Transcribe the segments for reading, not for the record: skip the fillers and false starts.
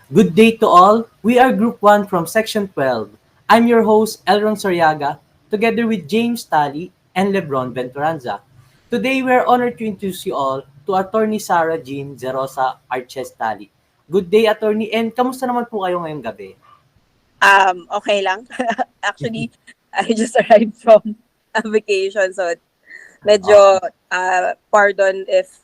Good day to all. We are Group 1 from Section 12. I'm your host, Elron Soriaga, together with James TALI and Lebron Venturanza. Today, we are honored to introduce you all to Attorney Sarah Jean ZERROSA ARCHEZ TALI. Good day, Attorney, and kamusta naman po kayo ngayong gabi? Okay lang. Actually, I just arrived from a vacation, so medyo, pardon if,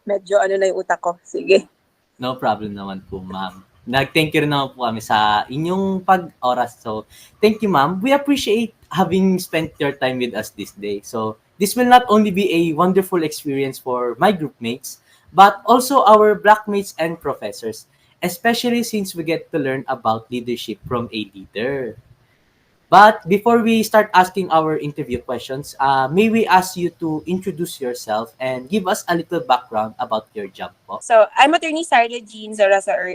medyo na yung utak ko. Sige. No problem naman po, ma'am. Nag-thank you rin naman po kami sa inyong pag-oras. So, thank you, ma'am. We appreciate having spent your time with us this day. So, this will not only be a wonderful experience for my group mates, but also our blackmates and professors, especially since we get to learn about leadership from a leader. But before we start asking our interview questions, may we ask you to introduce yourself and give us a little background about your job po? So, I'm attorney Sarah Jean Zarasa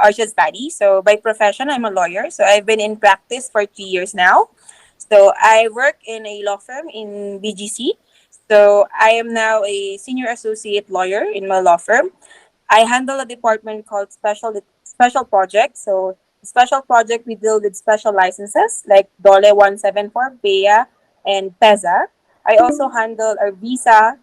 ARCHEZ study. So, by profession, I'm a lawyer. So, I've been in practice for 3 years now. So, I work in a law firm in BGC. So, I am now a senior associate lawyer in my law firm. I handle a department called special projects. So special project we deal with special licenses like DOLE 174, PEA, and PEZA. I also handle our visa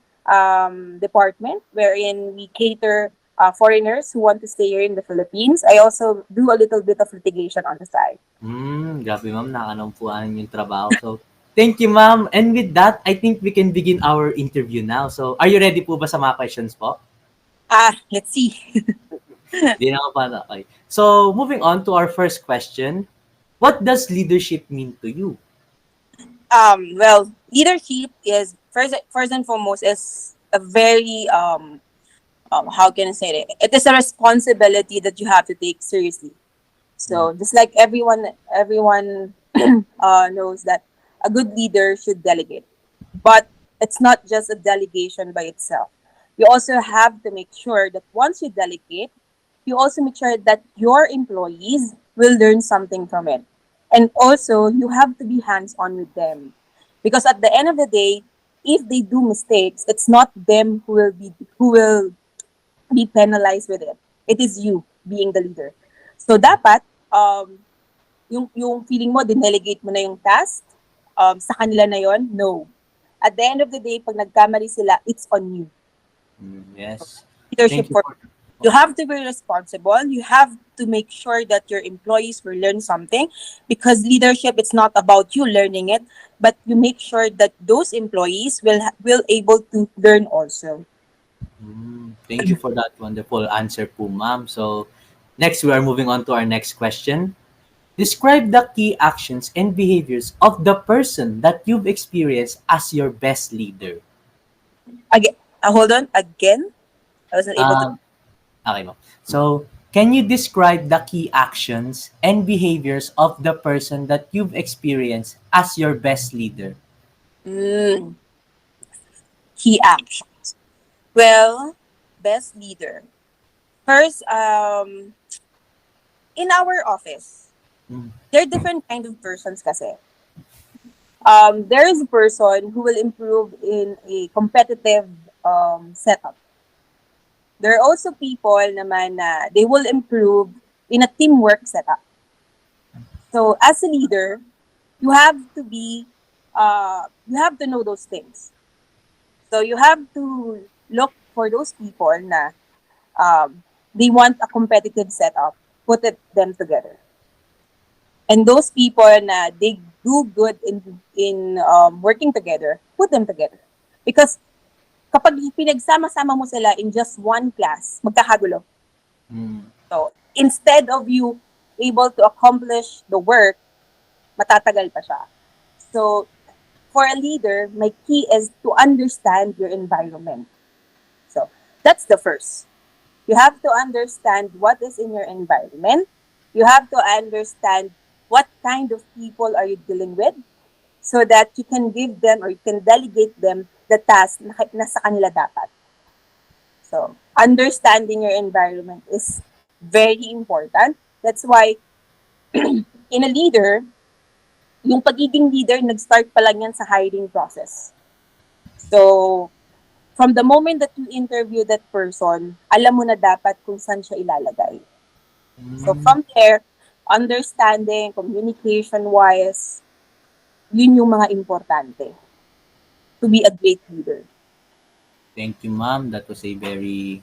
department wherein we cater foreigners who want to stay here in the Philippines. I also do a little bit of litigation on the side. Grabe ma'am, nakanumpuan yung trabaho. So, thank you ma'am. And with that, I think we can begin our interview now. So, are you ready po ba sa mga questions po? Let's see. Di na ako pa na. Okay. So, moving on to our first question. What does leadership mean to you? Well, leadership is first and foremost is a very how can I say it? It is a responsibility that you have to take seriously. So just like everyone knows that a good leader should delegate, but it's not just a delegation by itself. You also have to make sure that once you delegate, you also make sure that your employees will learn something from it. And also, you have to be hands on with them. Because at the end of the day, if they do mistakes, it's not them who will be penalized with it. It is you being the leader. So dapat yung feeling mo dinelegate mo na yung task sa kanila na yon. No. At the end of the day, pag nagkamali sila, it's on you. Yes. Leadership Thank you for for you have to be responsible. You have to make sure that your employees will learn something because leadership it's not about you learning it, but you make sure that those employees will able to learn also. Thank you for that wonderful answer po, ma'am. So, next we are moving on to our next question. Describe the key actions and behaviors of the person that you've experienced as your best leader. Again, hold on again. I wasn't able to. Um, okay, ma'am. So, can you describe the key actions and behaviors of the person that you've experienced as your best leader? Mm, Key actions. Well, best leader. First, in our office, Mm. there are different kind of persons kasi. There is a person who will improve in a competitive setup. There are also people naman na they will improve in a teamwork setup. So as a leader, you have to be, you have to know those things. So you have to look for those people na they want a competitive setup, put them together. And those people na they do good in working together, put them together. Because kapag pinagsama-sama mo sila in just one class, magkakagulo. Mm. So, instead of you able to accomplish the work, matatagal pa siya. So, for a leader, my key is to understand your environment. So, that's the first. You have to understand what is in your environment. You have to understand what kind of people are you dealing with so that you can give them or you can delegate them the task na sa kanila dapat. So, understanding your environment is very important. That's why in a leader, yung pagiging leader, nag-start pa lang yan sa hiring process. So, from the moment that you interview that person, alam mo na dapat kung saan siya ilalagay. So Mm, from there, understanding, communication-wise, yun yung mga importante to be a great leader. thank you, ma'am. That was a very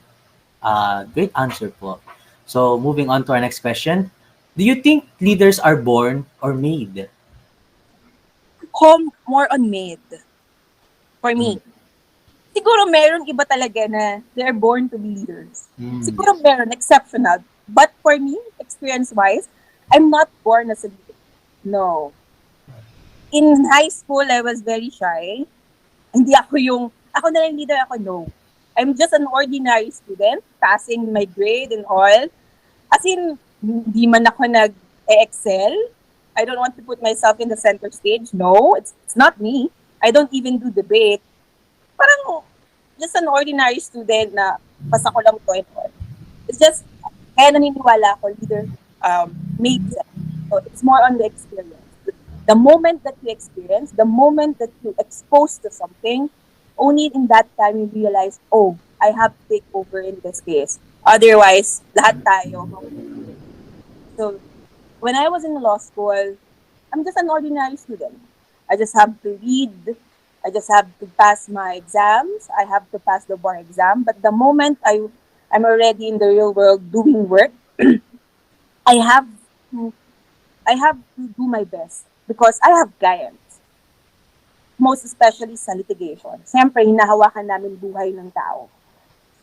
great answer po. So, moving on to our next question. Do you think leaders are born or made? Home, more on made, for Mm, me. Siguro meron iba talaga na they're born to be leaders. Siguro yes. meron, exceptional. But for me, experience-wise, I'm not born as a leader. No. In high school, I was very shy. Hindi ako yung, ako na lang leader ako, no. I'm just an ordinary student, passing my grade and all. As in, hindi man ako nag-excel. I don't want to put myself in the center stage. No, it's not me. I don't even do debate. Parang, just an ordinary student na pasa ko lang to and all. It's just, kaya naniniwala ako, leader made sense. So it's more on the experience. The moment that you experience, the moment that you expose to something, only in that time you realize, oh, I have to take over in this case. Otherwise, lahat tayo. So when I was in law school, I'm just an ordinary student. I just have to read. I just have to pass my exams. I have to pass the bar exam. But the moment I'm already in the real world doing work, I have to I have to do my best because I have clients. Most especially sa litigation. Siyempre, hinahawakan namin buhay ng tao.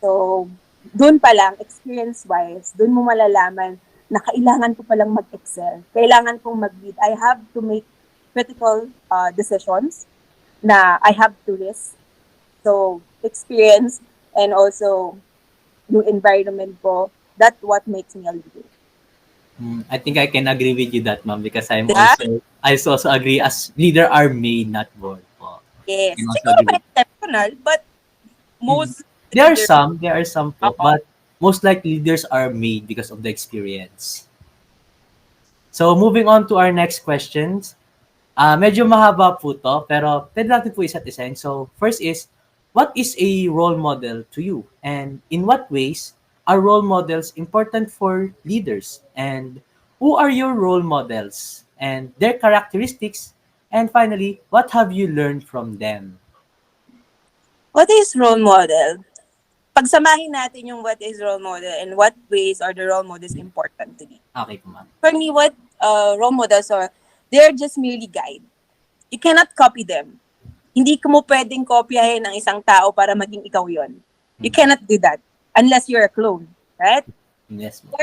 So, doon pa lang, experience-wise, doon mo malalaman na kailangan ko palang mag-excel. Kailangan kong mag-lead. I have to make critical decisions na I have to risk. So, experience and also yung environment ko, that's what makes me a leader. I think I can agree with you that, ma'am, because Yeah? I also agree as leader are made, not born po. I Yes. can also Siguro agree may with exceptional, but Mm. most leaders, There are some po, oo. but most likely leaders are made because of the experience. So, moving on to our next questions. Medyo mahaba po to, pero pwede natin po isa't isahin. So, first is, what is a role model to you? And in what ways are role models important for leaders? And who are your role models? And their characteristics? And finally, what have you learned from them? What is role model? Pagsamahin natin yung what is role model and what ways are the role models important to me. Okay po, ma'am. For me, what role models are, they're just merely guide. You cannot copy them. Hindi ka mo pwedeng kopyahin ang isang tao para maging ikaw yon. You Mm. cannot do that unless you're a clone, right? Yes, ma'am.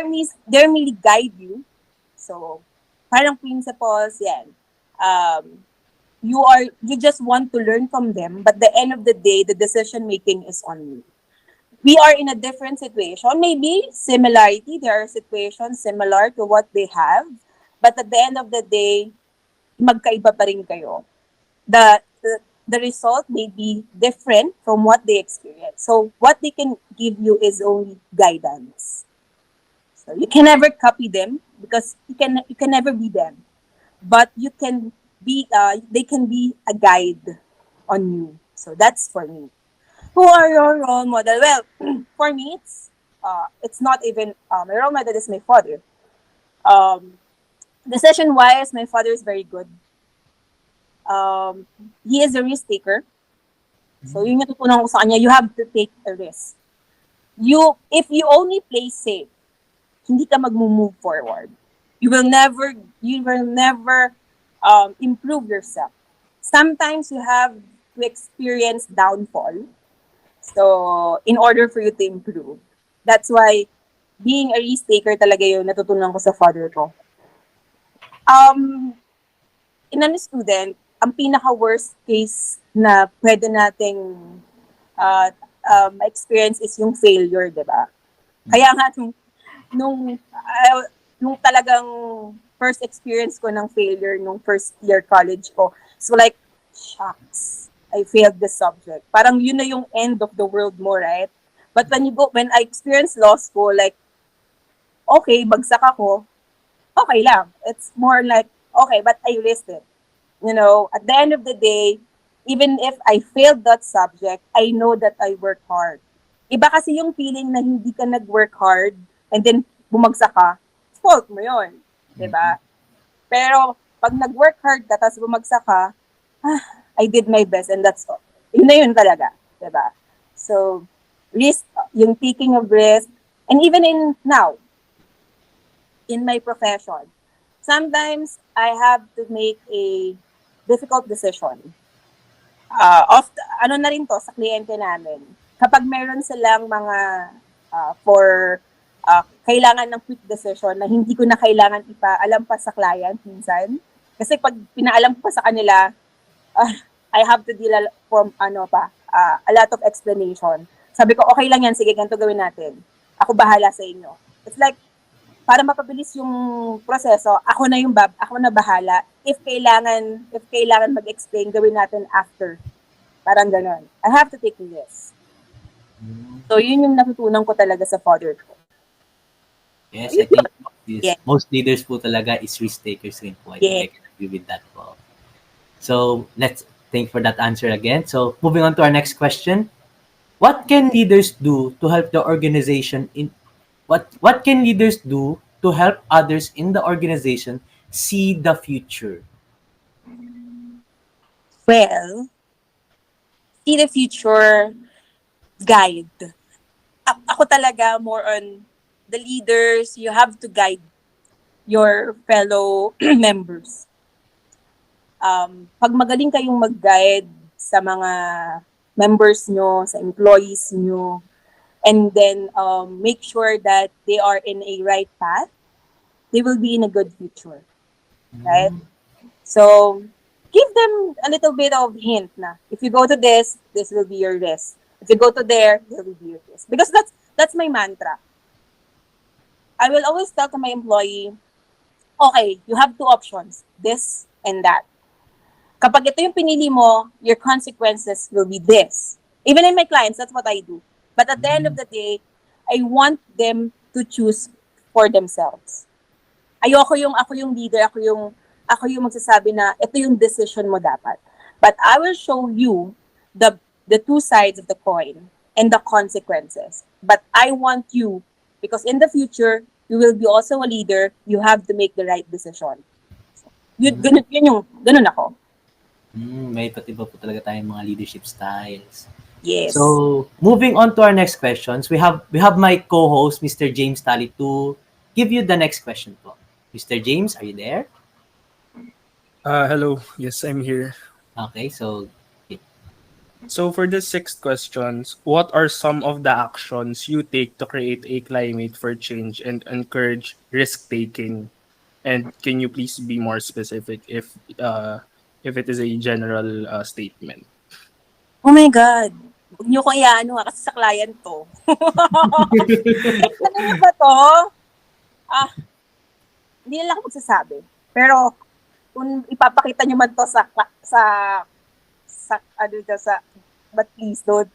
They're merely guide you. So, parang principles, yan. You just want to learn from them, but the end of the day, the decision making is on you. We are in a different situation. Maybe similarity, there are situations similar to what they have, but at the end of the day, magkaiba pa rin kayo. The result may be different from what they experience. So what they can give you is only guidance. So you can never copy them because you can never be them. But you can be they can be a guide on you. So that's for me. Who are your role model? Well, for me, it's not even my role model is my father. Um, decision wise, my father is very good. He is a risk taker. So yung natutunan ko sa kanya, you have to take a risk. If you only play safe, hindi ka mag-move forward. You will never improve yourself. Sometimes you have to experience downfall. So, in order for you to improve. That's why being a risk taker talaga yung natutunan ko sa father ko. Um, in a student, ang pinaka-worst case na pwede nating experience is yung failure, di ba? Kaya nga, nung talagang first experience ko ng failure nung first year college ko, so like, shucks, I failed the subject. Parang yun na yung end of the world mo, right? But when I experienced law school, like, okay, bagsak ako, okay lang. It's more like, okay, but I risked it. At the end of the day, even if I failed that subject, I know that I worked hard. Iba kasi yung feeling na hindi ka nag-work hard and then bumagsak ka. fault mo yun. Diba? Pero, pag nag-work hard ka, tapos bumagsak ka, I did my best and that's all. Yun na yun talaga. Diba? So, risk, yung taking of risk, and even in now, in my profession, sometimes I have to make a difficult decision. Ano na rin to sa kliyente namin. Kapag meron silang mga kailangan ng quick decision na hindi ko na kailangan ipaalam pa sa client minsan. Kasi pag pinaalam ko pa sa kanila, I have to deal from a lot of explanation. Sabi ko, okay lang yan, sige, ganito gawin natin. Ako bahala sa inyo. It's like, para mapabilis yung proseso, ako na bahala. If kailangan mag-explain, gawin natin after. Parang ganon. I have to take this. So, yun yung natutunan ko talaga sa father ko. Yes, I think most leaders po talaga is risk takers rin po. I can agree with that po. So, let's thank for that answer again. So, moving on to our next question. What can leaders do to help the organization what can leaders do to help others in the organization see the future? Well, see the future, guide. Ako talaga more on the leaders, you have to guide your fellow members. Pag magaling kayong mag-guide sa mga members nyo, sa employees nyo, and then make sure that they are in a right path, they will be in a good future. Right? So, give them a little bit of hint na, if you go to this will be your risk. If you go to there will be your risk. Because that's my mantra. I will always tell to my employee, okay, you have two options, this and that. Kapag ito yung pinili mo, your consequences will be this. Even in my clients, that's what I do. But at the end of the day, I want them to choose for themselves. Ayoko yung ako yung leader, ako yung magsasabi na ito yung decision mo dapat. But I will show you the two sides of the coin and the consequences. But I want you, because in the future, you will be also a leader, you have to make the right decision. Ganun ako. May iba't iba po talaga tayong mga leadership styles. Yes. So, moving on to our next questions, we have my co-host, Mr. James TALI, to give you the next question po. Mr. James, are you there? Hello. Yes, I'm here. Okay, so So for the sixth questions, what are some of the actions you take to create a climate for change and encourage risk taking? And can you please be more specific if it is a general statement? Oh my God. Huwag niyo ko kasi sa client to. Ano ba to? Hindi na lang ako magsasabi. Pero, kung ipapakita niyo man to but please don't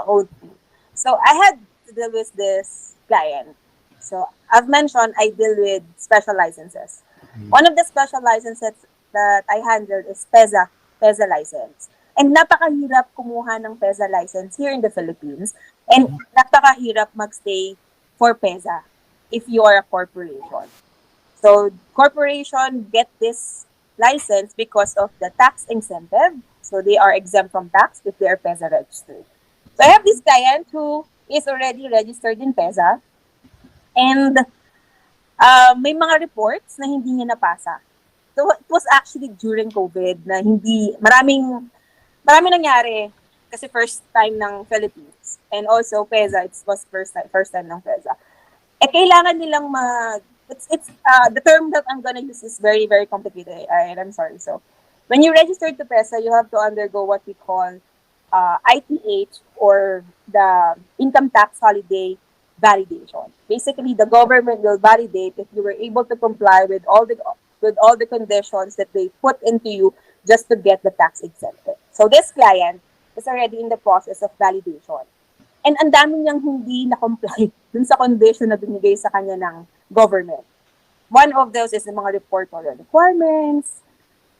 hold me. So, I had to deal with this client. So, I've mentioned I deal with special licenses. One of the special licenses that I handled is PEZA license. And napakahirap kumuha ng PEZA license here in the Philippines. And napakahirap magstay for PEZA if you are a corporation. So, corporation get this license because of the tax incentive. So, they are exempt from tax if they are PEZA registered. So, I have this client who is already registered in PEZA. And may mga reports na hindi niya napasa. So, it was actually during COVID na maraming nangyari kasi first time ng Philippines. And also, PEZA, it was first time ng PEZA. Kailangan nilang the term that I'm gonna use is very, very complicated. And I'm sorry. So, when you register to PEZA, you have to undergo what we call ITH, or the income tax holiday validation. Basically, the government will validate if you were able to comply with all the conditions that they put into you just to get the tax exempted. So this client is already in the process of validation. And ang dami niyang hindi na-comply dun sa condition na binigay sa kanya ng government. One of those is the mga report requirements,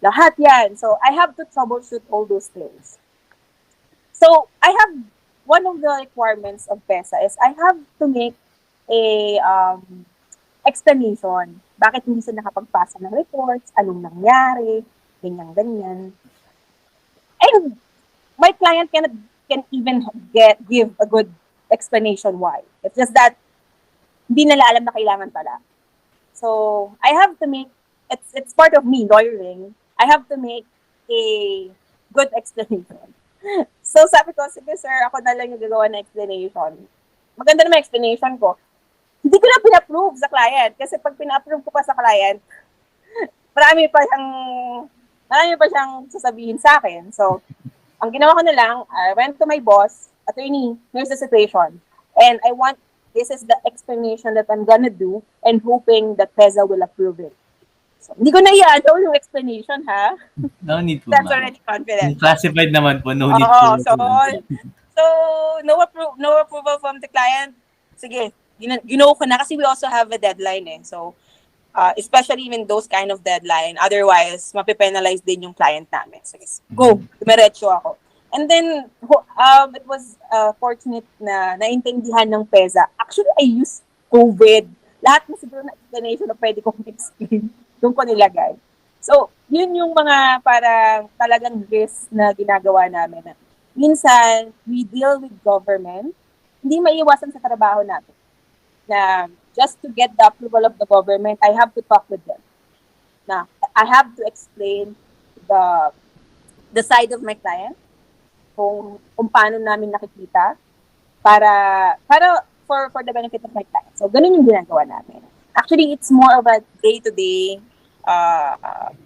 lahat yan. So I have to troubleshoot all those things. So I have one of the requirements of PEZA is I have to make a explanation. Bakit hindi sila nakapagpasa ng reports, anong nangyari, ganyan-ganyan. And my client can even give a good explanation why. It's just that hindi nila alam na kailangan pala. So, I have to make, it's part of me, lawyering, I have to make a good explanation. So, sabi ko, sige sir, ako na lang yung gagawa ng explanation. Maganda naman explanation ko. Hindi ko na pina-approve sa client. Kasi pag pina-approve ko pa sa client, marami pa siyang sasabihin sa akin. So, ang ginawa ko na lang, I went to my boss, attorney, here's the situation. And this is the explanation that I'm gonna do and hoping that PEZA will approve it. So, hindi ko na i-ano yung explanation, ha? No need po, That's ma'am. already confident. Classified naman po, no need Oo, po. so no approval from the client. Sige, ginawa ko na kasi we also have a deadline eh. So, especially in those kind of deadline, otherwise, mapipenalize din yung client namin. Sige, go, dumiretso ako. And then, it was fortunate na naintindihan ng PEZA. Actually, I used COVID. Lahat na siguro na explanation na pwede kong explain. Doon ko nilagay. So, yun yung mga parang talagang risk na ginagawa namin. Minsan, we deal with government. Hindi maiiwasan sa trabaho natin. Na just to get the approval of the government, I have to talk with them. Na, I have to explain the side of my client, kung paano namin nakikita para for the benefit of my client. So, ganun yung ginagawa namin. Actually, it's more of a day-to-day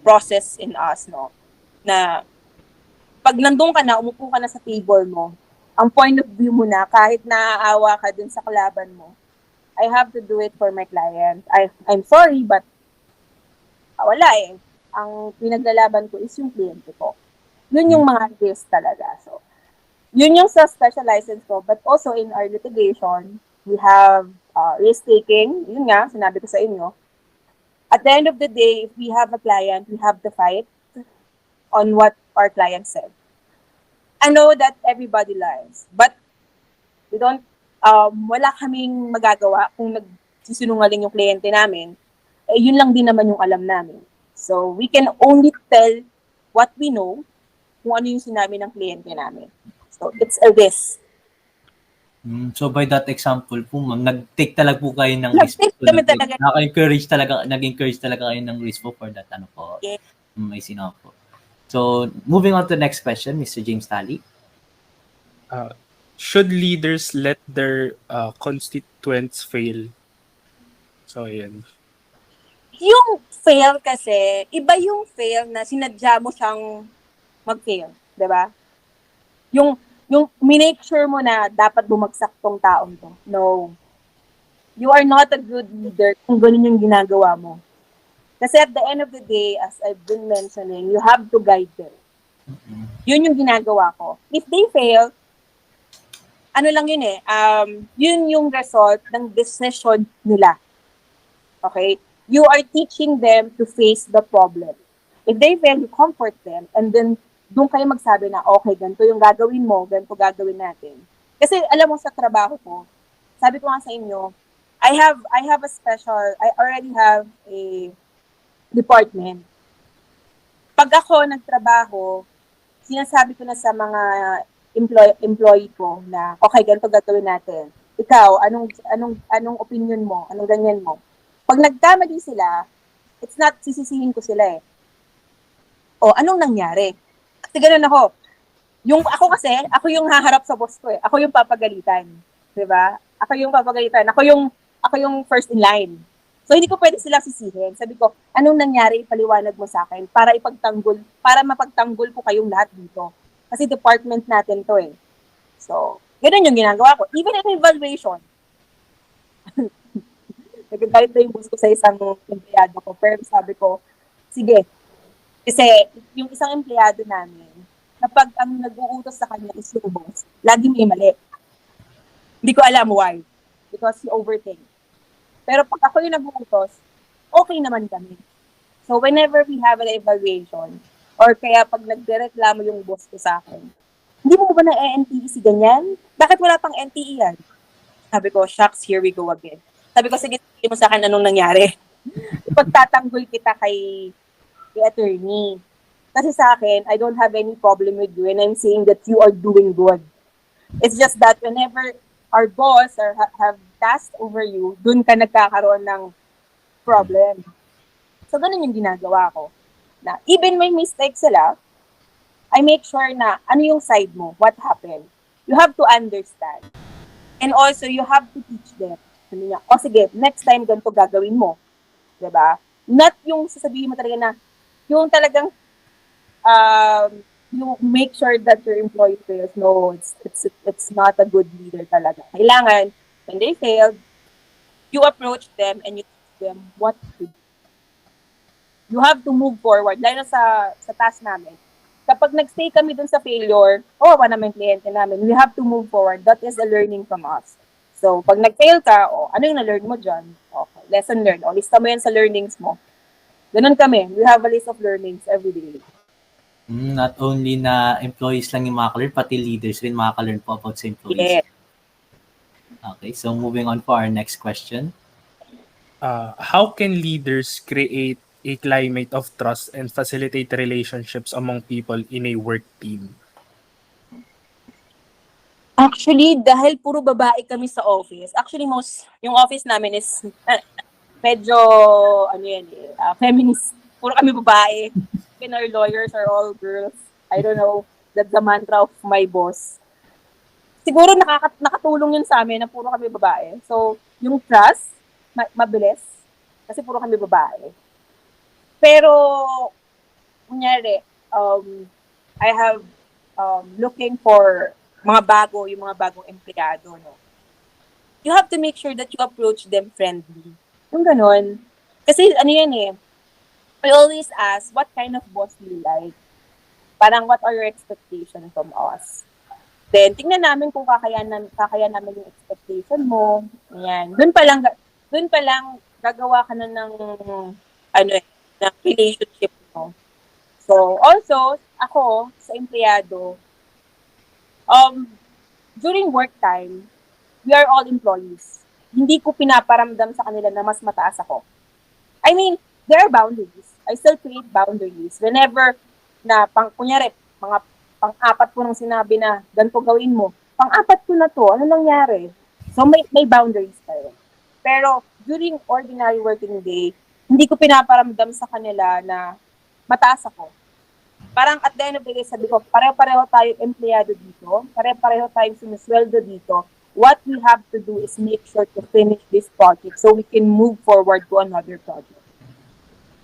process in us, no? Na pag nandun ka na, umupo ka na sa table mo, ang point of view mo na, kahit naaawa ka dun sa kalaban mo, I have to do it for my client. I'm sorry, but wala eh. Ang pinaglalaban ko is yung kliyente ko. Yun yung mga risk talaga. So, yun yung sa special license ko. But also in our litigation, we have risk-taking. Yun nga, sinabi ko sa inyo. At the end of the day, if we have a client, we have to fight on what our client said. I know that everybody lies. But we don't, wala kaming magagawa kung nagsisinungaling yung kliyente namin. Eh, yun lang din naman yung alam namin. So, we can only tell what we know kung ano yung sinabi ng kliyente namin. So, it's a risk. So, by that example po, ma'am, nag-take talaga po kayo ng risk. Nag-encourage talaga kayo ng risk po for that, ano po. Yeah. May sino po. So, moving on to the next question, Mr. James TALI. Should leaders let their constituents fail? So, ayan. Yung fail kasi, iba yung fail na sinadya mo siyang mag-fail, di ba? Yung minake sure mo na dapat bumagsak tong taong to. No. You are not a good leader kung ganun yung ginagawa mo. Kasi at the end of the day, as I've been mentioning, you have to guide them. Yun yung ginagawa ko. If they fail, ano lang yun eh, yun yung result ng decision nila. Okay? You are teaching them to face the problem. If they fail, you comfort them, and then doon kayo magsabi na, okay, ganito yung gagawin mo, ganito gagawin natin. Kasi alam mo sa trabaho ko, sabi ko nga sa inyo, I already have a department. Pag ako nagtrabaho, sinasabi ko na sa mga employee ko na, okay, ganito gagawin natin. Ikaw, anong opinion mo? Anong ganyan mo? Pag nagkamali sila, it's not sisisihin ko sila eh. O, anong nangyari? Kasi ganun ako. Ako yung haharap sa boss ko eh. Ako yung papagalitan. Diba? Ako yung papagalitan. Ako yung first in line. So, hindi ko pwede silang sisihin. Sabi ko, anong nangyari? Ipaliwanag mo sa akin para mapagtanggol ko kayong lahat dito. Kasi department natin to eh. So, ganun yung ginagawa ko. Even in evaluation. Nagagalit na yung boss ko sa isang empleyado ko. Pero sabi ko, sige. Kasi yung isang empleyado namin, kapag ang nag-uutos sa kanya is yung boss, lagi may mali. Hindi ko alam why. Because he overthink. Pero pag ako yung nag-uutos, okay naman kami. So whenever we have an evaluation, or kaya pag nagreklamo yung boss ko sa akin, hindi mo ba na-NTE si ganyan? Bakit wala pang NTE yan? Sabi ko, shucks, here we go again. Sabi ko, sige, Sabihin mo sa akin anong nangyari. Ipagtatanggol kita kay attorney. Kasi sa akin, I don't have any problem with you and I'm saying that you are doing good. It's just that whenever our boss or have tasked over you, dun ka nagkakaroon ng problem. So, ganun yung ginagawa ko. Na even may mistake sila, I make sure na ano yung side mo, what happened. You have to understand. And also, you have to teach them. Sabi niya, sige, next time ganito gagawin mo. Diba? Not yung sasabihin mo talaga na, yung talagang, you make sure that your employee fails. No, it's not a good leader talaga. Kailangan, when they failed, you approach them and you teach them what to do. You have to move forward. Lalo sa task namin. Kapag nagstay kami dun sa failure, wala naman kliyente namin, we have to move forward. That is a learning from us. So, pag nag-fail ka, ano yung na-learn mo dyan? Okay, lesson learned. Lista mo yan sa learnings mo. Ganun kami. We have a list of learnings every day. Not only na employees lang yung makaka-learn, pati leaders rin makaka-learn po about sa employees. Yeah. Okay, so moving on for our next question. How can leaders create a climate of trust and facilitate relationships among people in a work team? Actually, dahil puro babae kami sa office, yung office namin is medyo, feminist. Puro kami babae. And our lawyers are all girls. I don't know, that's the mantra of my boss. Siguro nakatulong yun sa amin na puro kami babae. So, yung trust, mabilis. Kasi puro kami babae. Pero, kunyari, I have looking for yung mga bagong empleyado, no? You have to make sure that you approach them friendly. Yung ganun. Kasi I always ask, what kind of boss do you like? Parang, what are your expectations from us? Then, tingnan namin kung kakaya namin yung expectation mo. Ayan. Doon pa lang gagawa ka na ng relationship mo. So, also, ako, sa empleyado, during work time, we are all employees. Hindi ko pinaparamdam sa kanila na mas mataas ako. I mean, there are boundaries. I still create boundaries. Whenever kunyari, mga pang-apat ko nang sinabi na ganito gawin mo, pang-apat ko na to, ano nangyari? So, may boundaries tayo. Pero, during ordinary working day, hindi ko pinaparamdam sa kanila na mataas ako. Parang at the end of the day, sabi ko, pareho-pareho tayo empleyado dito, pareho-pareho tayo sumisweldo dito. What we have to do is make sure to finish this project so we can move forward to another project.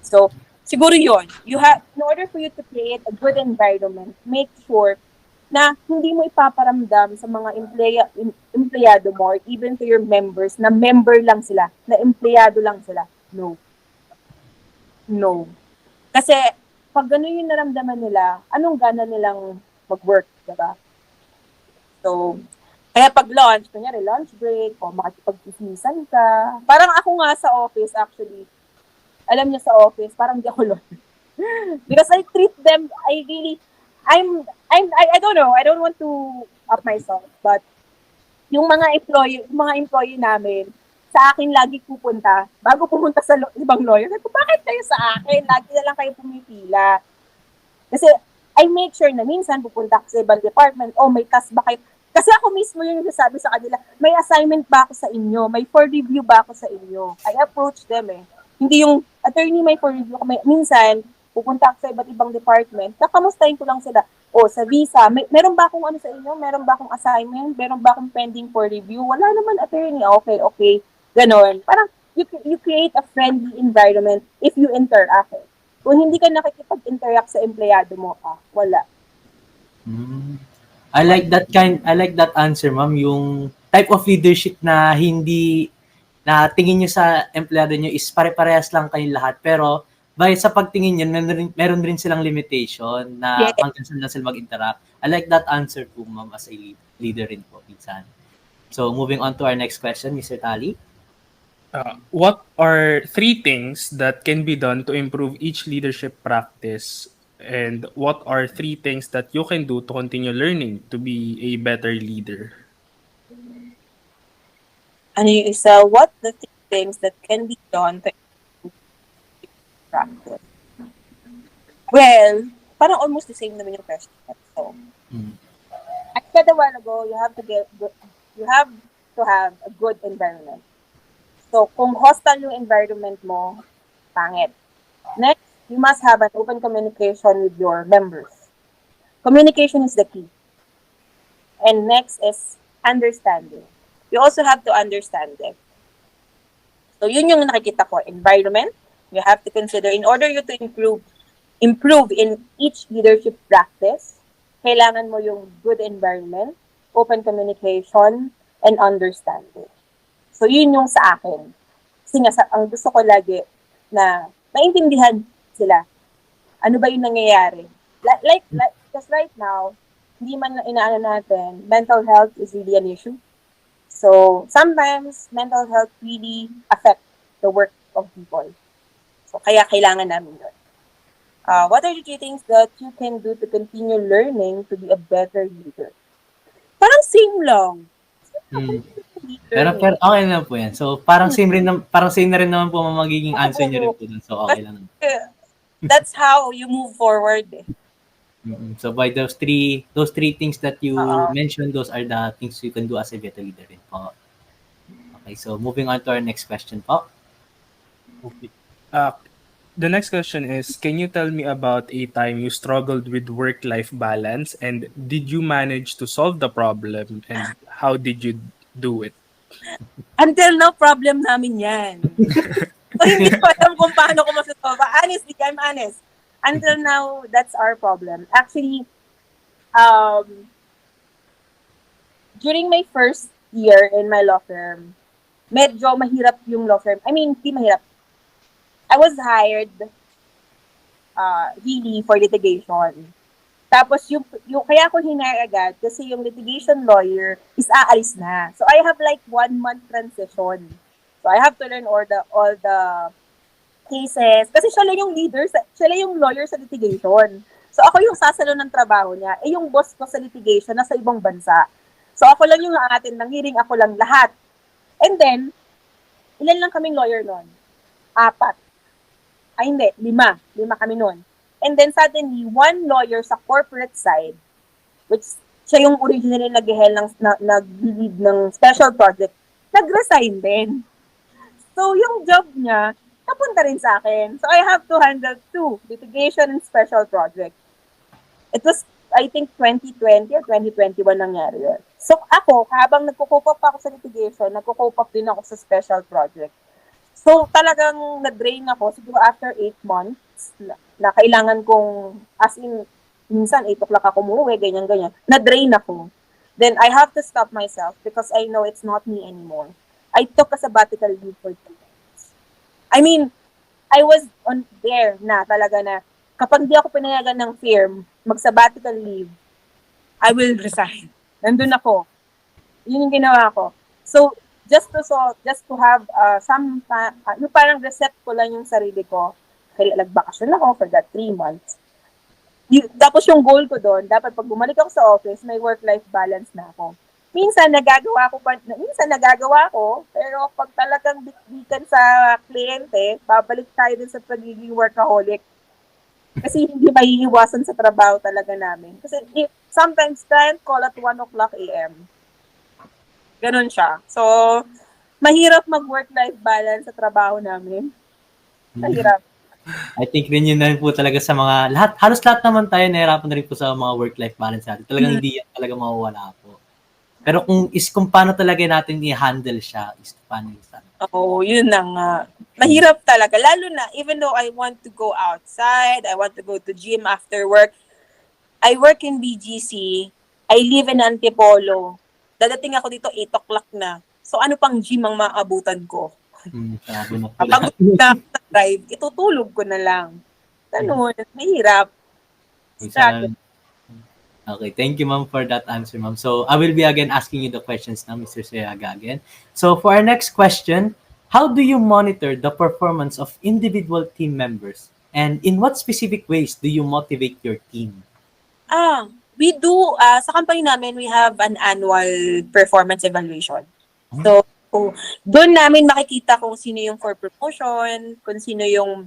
So, siguro yun. In order for you to create a good environment, make sure na hindi mo ipaparamdam sa mga empleyado mo or even to your members na member lang sila, na empleyado lang sila. No. Kasi, pag gano'n yung naramdaman nila, anong gana nilang mag-work, diba? So, kaya pag lunch, kunyari lunch break, o makikipag-ismisan ka. Parang ako nga sa office, actually, alam niyo sa office, parang di ako lawyer. Because I treat them, I don't know, I don't want to up myself, but yung mga employee namin, sa akin lagi pupunta, bago pumunta sa ibang lawyer, sabi ko, bakit kayo sa akin? Lagi na lang kayo pumipila. Kasi, I make sure na minsan pupunta sa ibang department, may task ba kayo? Kasi ako mismo yung nasabi sa kanila, may assignment ba ako sa inyo? May for review ba ako sa inyo? I approach them Hindi yung attorney may for review. Minsan, pupunta ako sa iba't ibang department, kakamustahin ko lang sila. Sa visa, meron ba akong sa inyo? Meron ba akong assignment? Meron ba akong pending for review? Wala naman, attorney. Okay. Ganon. Parang, you create a friendly environment if you interact. Kung hindi ka nakikipag-interact sa empleyado mo, wala. I like that answer, ma'am. Yung type of leadership na hindi na tingin nyo sa empleyado nyo is pare-parehas lang kayong lahat. Pero, sa pagtingin nyo, meron rin silang limitation na hanggang saan lang sila mag-interact. I like that answer po, ma'am, as a leader rin po, minsan. So, moving on to our next question, Mr. Tali. What are 3 things that can be done to improve each leadership practice? And what are 3 things that you can do to continue learning to be a better leader? Ano yung isa? What the things things that can be done to practice? Well, parang almost the same naman yung question. So, Mm. I said a while ago, you have to have a good environment. So, kung hostile yung environment mo, pangit. Next, you must have an open communication with your members. Communication is the key. And next is understanding. You also have to understand them. So, yun yung nakikita ko. Environment, you have to consider in order you to improve in each leadership practice, kailangan mo yung good environment, open communication, and understanding. So, yun yung sa akin. Kasi nga, ang gusto ko lagi na maintindihan sila. Ano ba yung nangyayari? Like just right now, hindi man inaano natin, mental health is really an issue. So, sometimes, mental health really affect the work of people. So, kaya kailangan namin yun. What are the key things that you can do to continue learning to be a better leader? Parang same lang. Mm. Pero okay na po yan. So, parang same na rin naman po ang magiging answer niyo rin po dun. So, okay lang. That's how you move forward. Mm-hmm. So, by those three things that you mentioned, those are the things you can do as a better leader rin po. Okay, so moving on to our next question po. Okay. The next question is, can you tell me about a time you struggled with work-life balance and did you manage to solve the problem and how did you do it? Until now, problem namin yan. So, hindi ko alam kung paano ko masasolve. Honestly, I'm honest. Until now, that's our problem. Actually, during my first year in my law firm, medyo mahirap yung law firm. I mean, hindi mahirap. I was hired really for litigation. Tapos yung kaya ako hinire agad kasi yung litigation lawyer is aalis na. So I have like 1 month transition. So I have to learn all the cases kasi siya lang yung siya lang yung lawyer sa litigation. So ako yung sasalo ng trabaho niya. Yung boss ko sa litigation nasa ibang bansa. So ako lang yung aatin ng hearing, ako lang lahat. And then ilan lang kaming lawyer noon? 4. Ay hindi, 5. 5 kami noon. And then suddenly, one lawyer sa corporate side, which siya yung originally nag-lead ng special project, nag-resign din. So yung job niya, napunta rin sa akin. So I have to handle 2, litigation and special project. It was, I think, 2020 or 2021 nangyari yun. So ako, habang nagko-cope up ako sa litigation, nagko-cope up din ako sa special project. So, talagang na-drain ako. Siguro after 8 months, na kailangan kong, as in, minsan 8 o'clock ako umuwi, ganyan-ganyan. Na-drain ako. Then, I have to stop myself because I know it's not me anymore. I took a sabbatical leave for 2 months. I mean, I was on there na talaga na kapag di ako pinayagan ng firm, mag-sabbatical leave, I will resign. Nandun ako. Yun yung ginawa ko. So, just to have yung parang reset ko lang yung sarili ko. Kaya nagbakasyon ako for that 3 months. Tapos yung goal ko doon, dapat pag bumalik ako sa office, may work-life balance na ako. Minsan nagagawa ko, pero pag talagang bitbikan sa kliyente, babalik tayo din sa pagiging workaholic. Kasi hindi maiiwasan sa trabaho talaga namin. Kasi sometimes client call at 1 o'clock a.m. Ganon siya. So, mahirap mag-work-life balance sa trabaho namin. Mahirap. I think rin yun na rin po talaga sa mga, halos lahat naman tayo nahirapan na rin po sa mga work-life balance natin. Talagang hindi yan talaga mawawala po. Pero kung paano talaga natin i-handle siya, is paano yung sana. Oo, yun na nga. Mahirap talaga. Lalo na, even though I want to go outside, I want to go to gym after work, I work in BGC, I live in Antipolo, dadating ako dito 8 o'clock na. So, ano pang gym ang maabutan ko? Sabi na po. Kapag na drive, itutulog ko na lang. Ganun, mahirap. Okay, thank you, ma'am, for that answer, ma'am. So, I will be again asking you the questions now, Mr. Sayaga again. So, for our next question, how do you monitor the performance of individual team members? And in what specific ways do you motivate your team? We do, sa company namin, we have an annual performance evaluation. So, Oh, doon namin makikita kung sino yung for promotion, kung sino yung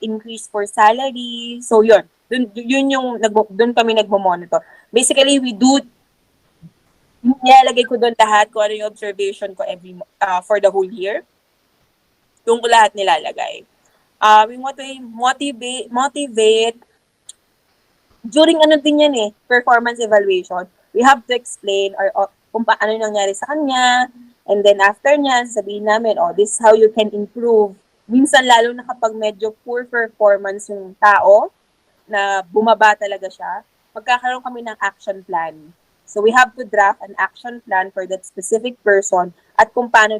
increase for salary. So yun, yun yung doon kami nagmo-monitor. Basically, we do nilalagay ko doon lahat kung ano yung observation ko for the whole year. Doon ko lahat nilalagay. We want to motivate during ano din yan performance evaluation. We have to explain kung paano nangyari sa kanya. And then after niya, sabihin namin, this is how you can improve. Minsan lalo na kapag medyo poor performance yung tao, na bumaba talaga siya, magkakaroon kami ng action plan. So we have to draft an action plan for that specific person at kung paano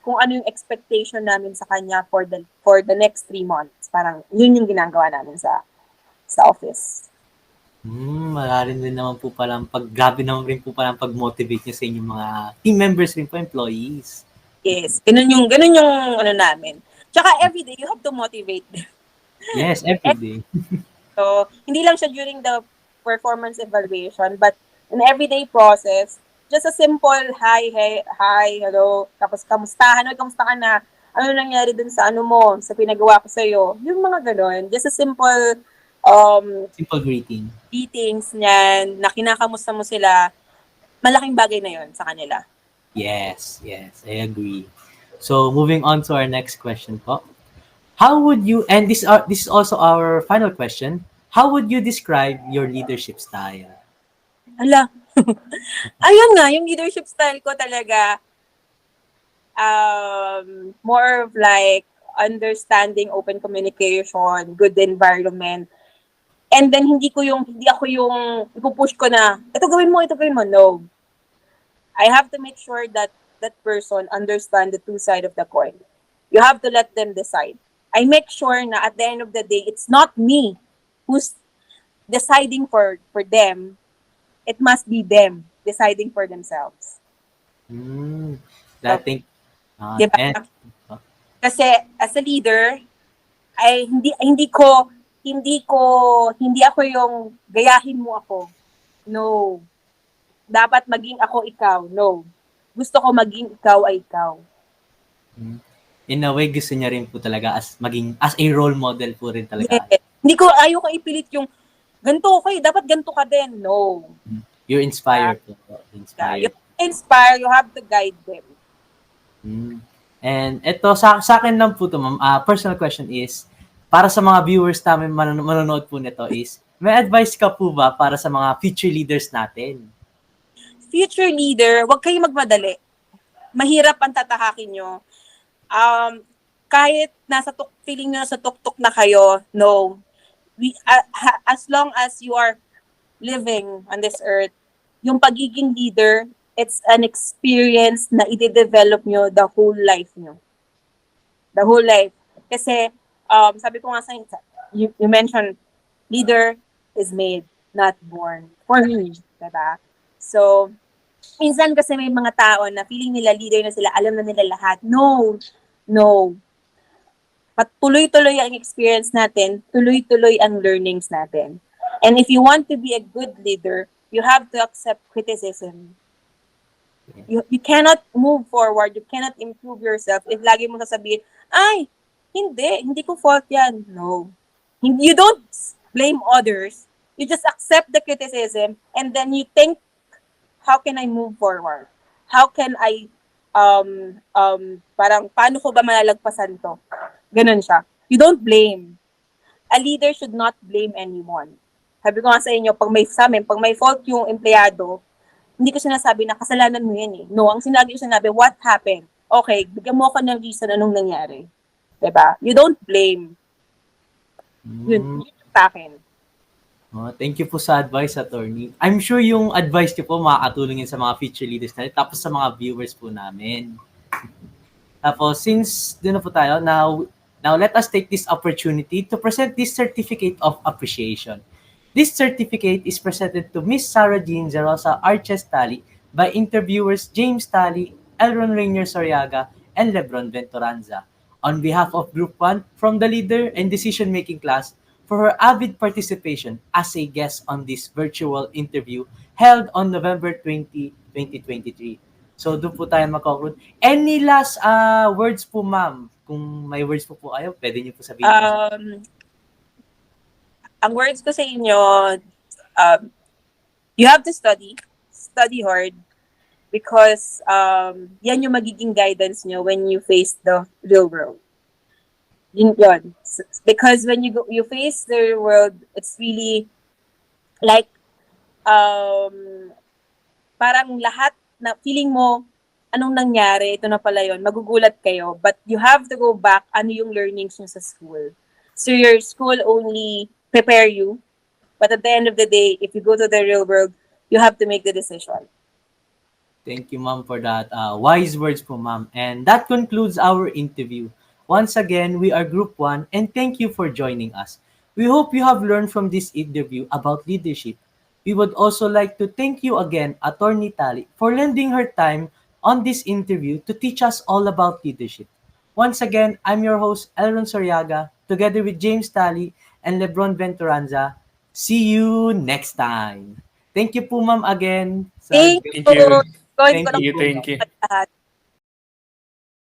kung ano yung expectation namin sa kanya for the next 3 months. Parang yun yung ginagawa namin sa office. Malalim din naman po pala grabe naman rin po pala pag-motivate niyo sa inyong mga team members rin po, employees. Yes, ganun yung ano namin. Tsaka everyday, you have to motivate them. Yes, everyday. So, hindi lang siya during the performance evaluation, but an everyday process, just a simple hi, hello, tapos kamusta ka na, ano nangyari dun sa sa pinagawa ko sa'yo, yung mga ganon, just a simple simple greetings niyan, na kinakamusta mo sila, malaking bagay na yon sa kanila. Yes, I agree. So, moving on to our next question po. How would you, and this is also our final question, how would you describe your leadership style? Ala, ayun nga, yung leadership style ko talaga, more of like understanding, open communication, good environment. And then hindi ako yung ipupush ko na, ito gawin mo, no. I have to make sure that that person understand the two sides of the coin. You have to let them decide. I make sure na at the end of the day, it's not me who's deciding for them. It must be them deciding for themselves. That thing. Diba? Kasi as a leader, ay hindi ako yung gayahin mo ako. No. Dapat maging ako ikaw. No. Gusto ko maging ikaw ay ikaw. In a way, gusto niya rin po talaga as a role model po rin talaga. Yes. Ayaw ko ipilit yung ganito ko dapat ganito ka din. No. You inspire po. You inspire, you have to guide them. And ito, sa akin lang po ito, ma'am. Personal question is, para sa mga viewers namin manonood po nito is, may advice ka po ba para sa mga future leaders natin? Future leader, huwag kayong magmadali. Mahirap ang tatahakin nyo. Kahit feeling nyo nasa tuktok na kayo, no. As long as you are living on this earth, yung pagiging leader, it's an experience na i-develop nyo the whole life nyo. The whole life. Kasi, sabi ko nga sa you mentioned, leader is made, not born. For me, diba? So, minsan kasi may mga tao na feeling nila leader na sila, alam na nila lahat. No. Tuloy-tuloy ang experience natin, tuloy-tuloy ang learnings natin. And if you want to be a good leader, you have to accept criticism. You cannot move forward, you cannot improve yourself if lagi mo sasabihin, ay, hindi ko fault yan. No. You don't blame others. You just accept the criticism and then you think, how can I move forward? How can I, parang, paano ko ba malalagpasan to? Ganun siya. You don't blame. A leader should not blame anyone. Sabi ko nga sa inyo, pag may fault yung empleyado, hindi ko sinasabi na kasalanan mo yan eh. No, ang sinabi, what happened? Okay, bigyan mo ako ng reason anong nangyari. Diba? You don't blame. Yun sa akin. Thank you po sa advice, attorney. I'm sure yung advice niyo po makakatulong yun sa mga future leaders natin, tapos sa mga viewers po namin. Tapos, since doon na po tayo, now let us take this opportunity to present this certificate of appreciation. This certificate is presented to Miss Sarah Jean ZERROSA, ARCHEZ TALI, by interviewers James Tali, Elron Rainier Soriaga, and Lebron Venturanza, on behalf of Group 1 from the Leader and Decision-Making class for her avid participation as a guest on this virtual interview held on November 20, 2023. So, doon po tayo mag-conclude. Any last words po, ma'am? Kung may words po kayo, pwede niyo po sabihin. Ang words ko sa inyo, you have to study hard, because yan yung magiging guidance nyo when you face the real world. Yun. Because when you face the real world, it's really like parang lahat na feeling mo, anong nangyari, ito na pala yun, magugulat kayo. But you have to go back, ano yung learnings nyo sa school. So your school only prepare you, but at the end of the day, if you go to the real world, you have to make the decision. Thank you, ma'am, for that wise words po, ma'am. And that concludes our interview. Once again, we are Group 1, and thank you for joining us. We hope you have learned from this interview about leadership. We would also like to thank you again, Attorney Tali, for lending her time on this interview to teach us all about leadership. Once again, I'm your host, Elron Soriaga, together with James Tali and Lebron Venturanza. See you next time. Thank you po, ma'am, again. Thank Thank you. you. Going ko Thank na Thank you, po thank you. lahat.